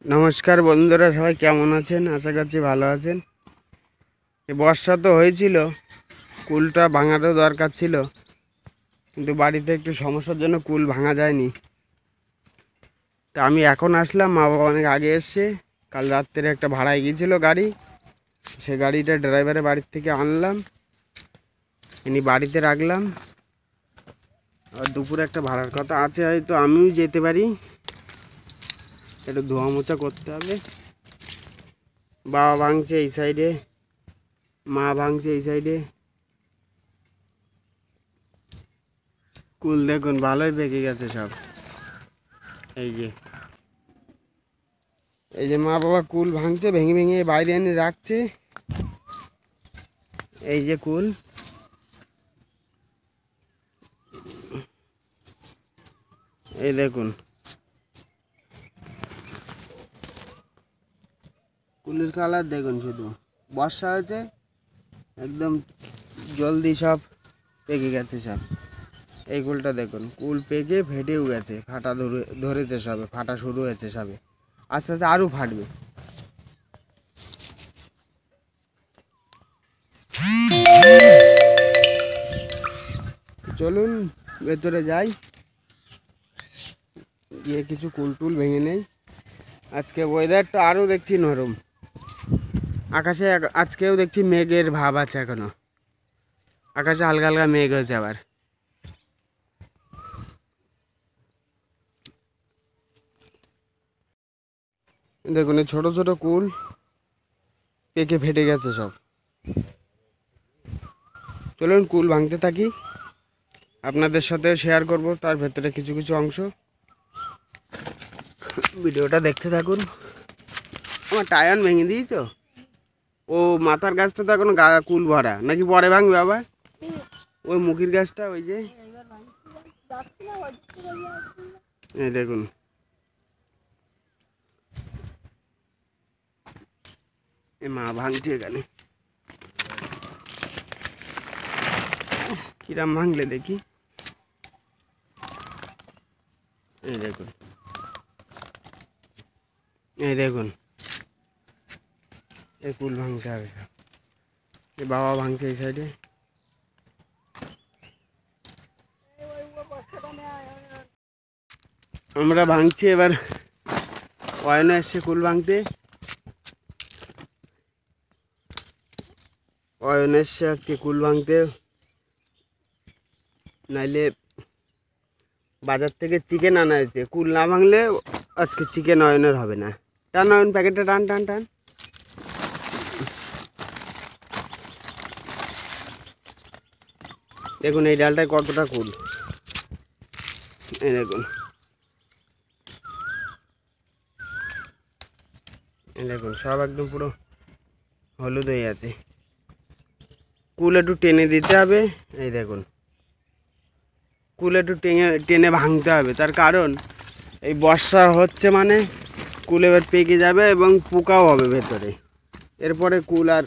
নমস্কার বন্ধুরা, সবাই কেমন আছেন? আশা করছি ভালো আছেন। এই বর্ষা তো হয়েছিল, কুলটা ভাঙারও দরকার ছিল, কিন্তু বাড়িতে একটু সমস্যার জন্য কুল ভাঙা যায়নি। তা আমি এখন আসলাম, মা বাবা অনেক আগে এসছে। কাল রাত্রে একটা ভাড়ায় গিয়েছিল গাড়ি, সে গাড়িটা ড্রাইভারের বাড়ির থেকে আনলাম, এনে বাড়িতে রাখলাম। আর দুপুরে একটা ভাড়ার কথা আছে, হয়তো আমিও যেতে পারি। একটু ধোয়া মোছা করতে হবে। বাবা ভাঙছে এই সাইডে, মা ভাঙছে এই সাইডে। কুল দেখুন ভালোই পেকে গেছে সব। এই যে মা বাবা কুল ভাঙছে, ভেঙে ভেঙে বাইরে এনে রাখছে। এই যে কুল, এই দেখুন কুলের কালার দেখুন, শুধু বর্ষা হয়েছে একদম জলদি সব পেকে গেছে সব। এই কুলটা দেখুন, কুল পেকে ফেটেও গেছে, ফাটা ধরেছে সবে, ফাটা শুরু হয়েছে সবে, আস্তে আস্তে আরও ফাটবে। চলুন ভেতরে যাই, গিয়ে কিছু কুল টুল ভেঙে নেই। আজকে ওয়েদারটা আরও দেখছি নরম, আকাশে আজকেও দেখছি মেঘের ভাব আছে, এখনো আকাশে হালকা হালকা মেঘ হয়েছে আবার। দেখুন এই ছোটো ছোটো কুল পেকে ফেটে গেছে সব। চলুন কুল ভাঙতে থাকি, আপনাদের সাথে শেয়ার করব তার ভেতরে কিছু কিছু অংশ। ভিডিওটা দেখতে থাকুন। আমার টায়ার ভেঙে দিয়েছ? ও মাথার গাছটা তো এখনো কুল ভরা, নাকি পরে ভাঙবে আবার? ওই মুখির গাছটা, ওই যে এই দেখুন, এ মা ভাঙছে এখানে। কিরাম ভাঙলে দেখি। এই দেখুন, এই দেখুন, এই কুল ভাঙতে হবে। এই বাবা ভাঙছে এই সাইডে। আমরা ভাঙছি এবার, অয়ন এসছে কুল ভাঙতে। অয়ন এসছে আজকে কুল ভাঙতে, নাইলে বাজার থেকে চিকেন আনা হয়েছে। কুল না ভাঙলে আজকে চিকেন অয়নের হবে না। টান অয়ন, প্যাকেটটা টান টান টান। দেখুন এই ডালটায় কতটা কুল, এই দেখুন, এই দেখুন সব একদম পুরো হলুদ হয়ে আছে। কুল একটু টেনে দিতে হবে। এই দেখুন কুল একটু টেনে টেনে ভাঙতে হবে, তার কারণ এই বর্ষা হচ্ছে মানে কুল এবার পেকে যাবে এবং পোকাও হবে ভেতরে। এরপরে কুল আর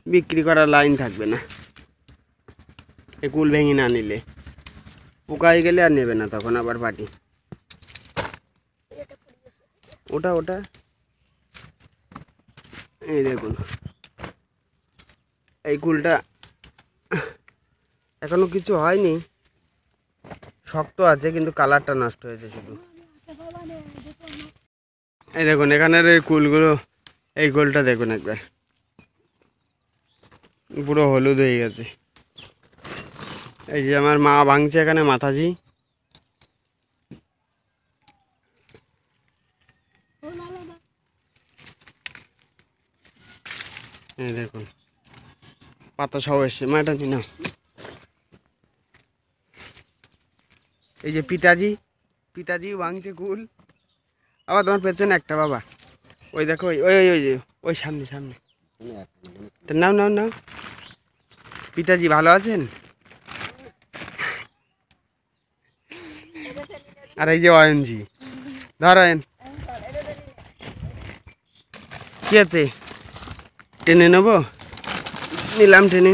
বিক্রি করার লাইন থাকবে না। এই কুল ভেঙে না নিলে পোকা হয়ে গেলে আর নেবে না তখন আবার পার্টি। ওটা ওটা এই দেখুন, এই কুলটা এখনো কিছু হয়নি, শক্ত আছে কিন্তু কালারটা নষ্ট হয়েছে শুধু। এই দেখুন এখানের এই কুলগুলো, এই কুলটা দেখুন একবার, পুরো হলুদ হয়ে গেছে। এই যে আমার মা ভাঙছে এখানে মাথাজি। এই দেখুন পাতা সব এসছে, মাটা নি না। এই যে পিতাজি, পিতাজিও ভাঙছে কুল। আবার তোমার পেছনে একটা বাবা, ওই দেখো, ওই ওই ওই যে ওই সামনে সামনে। তো নাও নাও নাও। পিতাজি ভালো আছেন? আর এই যে অয়নজি, ধর অয়ন, কি আছে টেনে নেবো? নিলাম টেনে।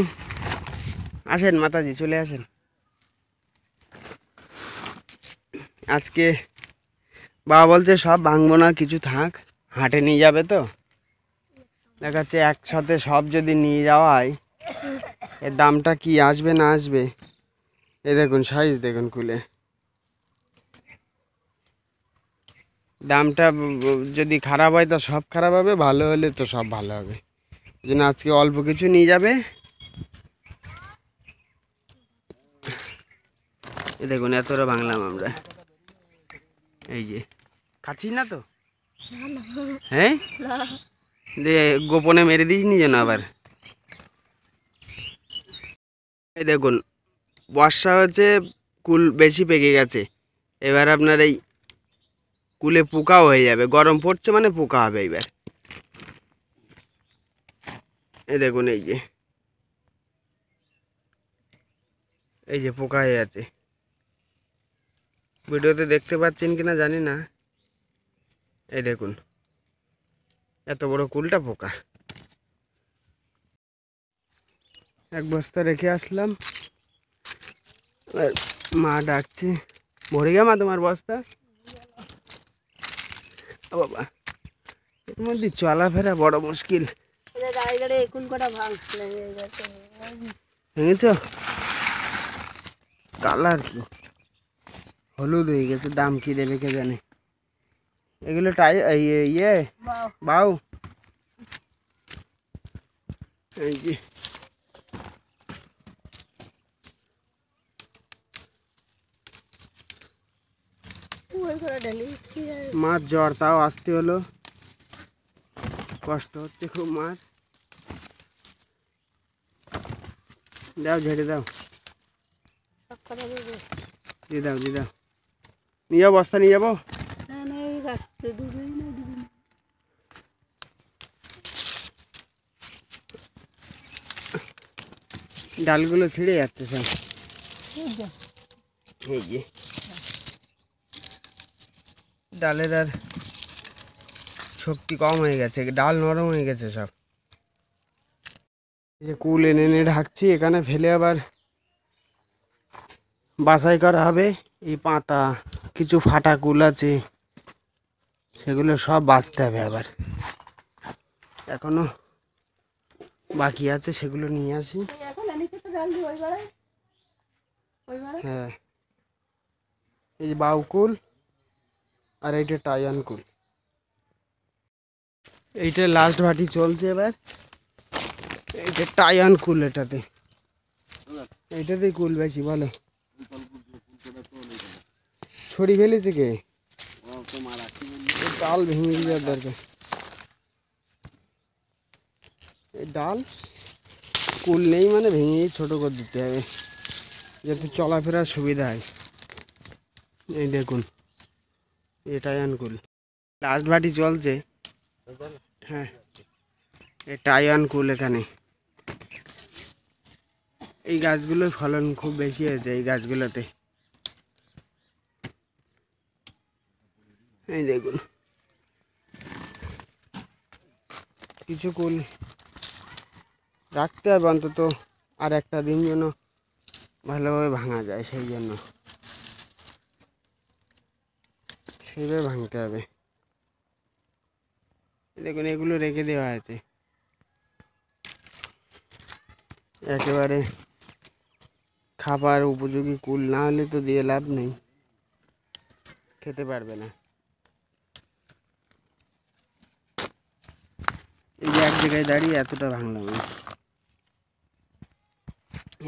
আসেন মাতাজি, চলে আসেন। আজকে বাবা বলছে সব ভাঙবো না, কিছু থাক, হাটে নিয়ে যাবে তো, দেখাচ্ছে একসাথে সব যদি নিয়ে যাওয়া হয় এর দামটা কি আসবে না আসবে। এই দেখুন সাইজ দেখুন কুলে, দামটা যদি খারাপ হয় তো সব খারাপ হবে, ভালো হলে তো সব ভালো হবে। এই জন্য আজকে অল্প কিছু নিয়ে যাবে। এই দেখুন এতটা বাংলাম আমরা, এই যে খাচ্ছি না তো, হ্যাঁ দিয়ে গোপনে মেরে দিস নি যেন আবার। এই দেখুন বর্ষা হচ্ছে, কুল বেশি পেকে গেছে, এবার আপনার এই কুলে পোকাও হয়ে যাবে, গরম পড়ছে মানে পোকা হবে এবার। এই দেখুন এই যে পোকা হয়ে আছে, ভিডিওতে দেখতে পাচ্ছেন কিনা জানি না। এই দেখুন এত বড় কুলটা পোকা। এক বস্তা রেখে আসলাম, এবার মা ডাকছে, ভরে গে মা তোমার বস্তা। ও বাবা, এর মধ্যে চলাফেরা বড় মুশকিল। ভেঙেছ? কালার কি হলুদ হয়ে গেছে, দাম কি দেবে কে জানে। এগুলো ইয়ে বাউ, এই যে মাছ জ্বর, তাও আসতে হলো, কষ্ট হচ্ছে খুব মাছ। দাও ঝেড়ে দাও, দিয়ে দাও দিয়ে দাও, নিয়ে যাবো বস্তা নিয়ে যাবো। ডালগুলো ছিঁড়ে যাচ্ছে সব, এই যে ডালের আর শক্তি কম হয়ে গেছে, ডাল নরম হয়ে গেছে সব। এই যে কুল এনে এনে ঢাকছি, এখানে ফেলে আবার বাছাই করা হবে। এই পাতা কিছু ফাটা কুল আছে, সেগুলো সব বাছতে হবে আবার, এখনো বাকি আছে, সেগুলো নিয়ে আসি। হ্যাঁ এই যে বাউকুল আর এইটা টাইয়ান কুল, এইটা লাস্ট ভাটি চলছে এবার। এইটা টাইয়ান কুল, এইটাতেই কুল বেশি বলো। ছড়ি ফেলেছে কে? ডাল ভেঙে যাওয়ার দরকার, এই ডাল কুল নেই মানে ভেঙে ছোট করে দিতে হবে, যাতে চলাফেরার সুবিধা হয়। এই দেখুন এটাই আনকুল, লাস্ট ভাটি চলছে। হ্যাঁ এটাই আনকুল, এখানে এই গাছগুলোর ফলন খুব বেশি হয়েছে, এই গাছগুলোতে। এই দেখুন কিছু কুল রাখতে হবে অন্তত আর একটা দিন যেন ভালোভাবে ভাঙা যায়, সেই জন্য সেইভাবে ভাঙতে হবে। দেখুন এগুলো রেখে দেওয়া আছে, একেবারে খাবার উপযোগী কুল না হলে তো দিয়ে লাভ নেই, খেতে পারবে না। এই যে এক জায়গায় দাঁড়িয়ে এতটা ভাঙলাম আমি।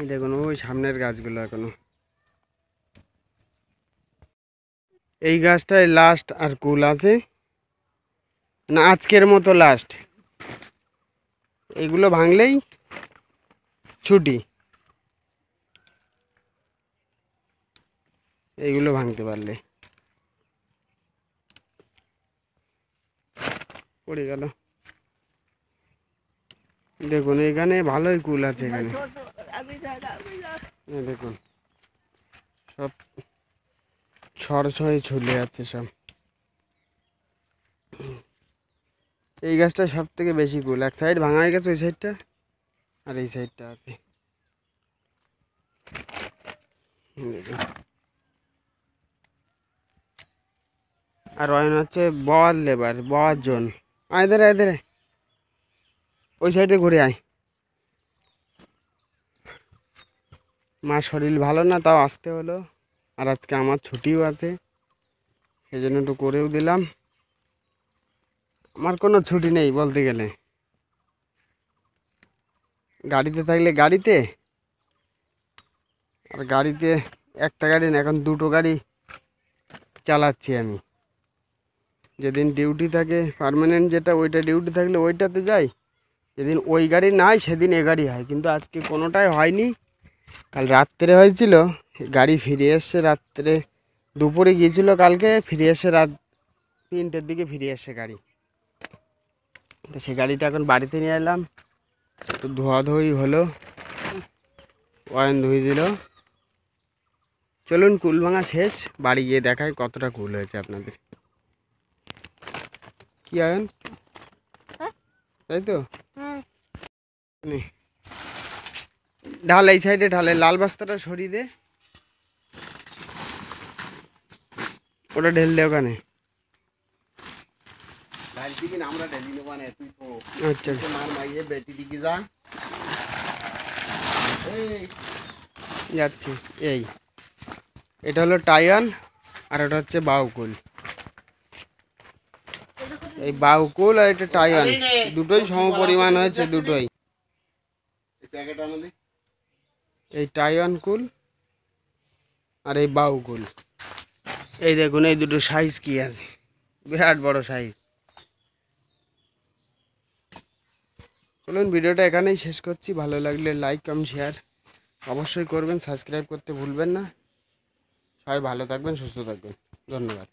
এই দেখুন ওই সামনের গাছগুলো এখনো, এই গাছটাই লাস্ট আর কুল আছে না, আজকের মতো লাস্ট। এগুলো ভাঙলেই ছুটি, এইগুলো ভাঙতে পারলে। পড়ে গেল, দেখুন এখানে ভালোই কুল আছে, এখানে দেখুন সব ছড় ঝুলে আছে সব। এই গাছটা সব থেকে বেশি কুল, এক সাইড ভাঙা হয়ে গেছে, ওই সাইডটা আর এই সাইডটা আছে। দেখুন আর অয়ন হচ্ছে বওয়ার লেবার, বওয়ার জোন। আয় ধরে আয় ধরে, ওই সাইডে ঘুরে আয়। মা শরীর ভালো না, তাও আসতে হলো। আর আজকে আমার ছুটিও আছে, সেই জন্য একটু করেও দিলাম। আমার কোনো ছুটি নেই বলতে গেলে, গাড়িতে থাকলে গাড়িতে, আর গাড়িতে একটা গাড়ি না, এখন দুটো গাড়ি চালাচ্ছি আমি। যেদিন ডিউটি থাকে পার্মানেন্ট যেটা, ওইটা ডিউটি থাকলে ওইটাতে যাই। যেদিন ওই গাড়ি নাই সেদিন এ গাড়ি হয়, কিন্তু আজকে কোনোটাই হয়নি। কাল রাত্রে হয়েছিল, গাড়ি ফিরে এসছে রাত্রে, দুপুরে গিয়েছিল কালকে, ফিরে এসে রাত 3টের দিকে ফিরে এসছে গাড়ি। তো সেই গাড়িটা এখন বাড়িতে নিয়ে এলাম, একটু ধোয়াধুয়ি হলো, অয়ন ধুয়ে দিল। চলুন কুল ভাঙা শেষ, বাড়ি গিয়ে দেখায় কতটা কুল হয়েছে আপনাদের। কি অয়ন, তাই তো? নে, ঢাল এই সাইডে, ঢালে লাল বস্তাটা সরিয়ে দে, ওটা ঢেল দে ওখানে। আচ্ছা যাচ্ছি। এই এটা হলো টাইওয়ান, আর ওটা হচ্ছে বাউকুল। এই বাউকুল আর এটা টাইওয়ান, দুটোই সম পরিমাণ হয়েছে, দুটোই। এই টাইওয়ান কুল আর এই বাউকুল, এই দেখুন এই দুটো সাইজ কি আছে, বিরাট বড় সাইজ। চলুন ভিডিওটা এখানেই শেষ করছি। ভালো লাগলে লাইক কমেন্ট শেয়ার অবশ্যই করবেন, সাবস্ক্রাইব করতে ভুলবেন না। সবাই ভালো থাকবেন, সুস্থ থাকবেন, ধন্যবাদ।